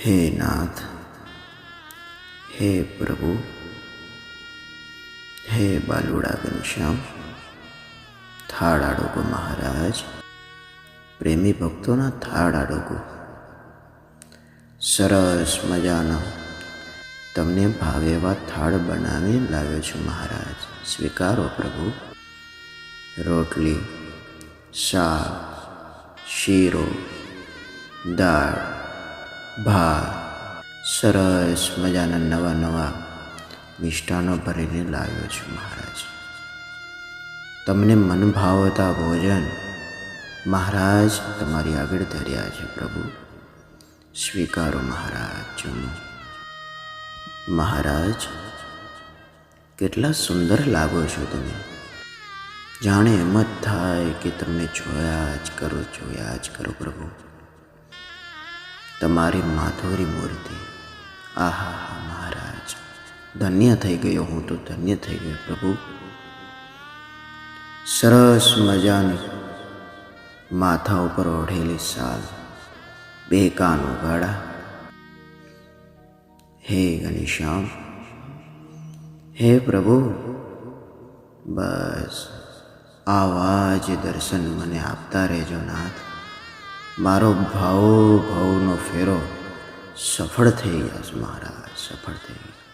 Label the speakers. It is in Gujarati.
Speaker 1: હે નાથ, હે પ્રભુ, હે બાલુડા ઘનશ્યામ, થાળ આડોગો મહારાજ, પ્રેમી ભક્તોના થાળ આડોગો. સરસ મજાનો તમને ભાવે એવા થાળ બનાવી લાવ્યો છું મહારાજ, સ્વીકારો પ્રભુ. રોટલી, શાક, શીરો, દાળ, ભાત, સરસ મજાના નવા નવા મિષ્ટાનો ભરીને લાવ્યો છું મહારાજ. તમને મન ભાવતા ભોજન મહારાજ તમારી આગળ ધર્યા છે પ્રભુ, સ્વીકારો મહારાજ. જમો મહારાજ, કેટલા સુંદર લાગો છો તમે. જાણે એમ જ થાય કે તમને જોયા જ કરો પ્રભુ. તમારી માથોરી મૂર્તિ, આહા હા મહારાજ, ધન્ય થઈ ગયો હું તો, ધન્ય થઈ ગયો પ્રભુ. સરસ મજાની માથા ઉપર ઓઢેલી સાલ, બે કાન ઉગાડા. હે ઘનશ્યામ, હે પ્રભુ, બસ આવા જ દર્શન મને આપતા રહેજો નાથ. મારો ભાવનો ફેરો સફળ થઈ ગયો મહારાજ, સફળ થઈ ગયો.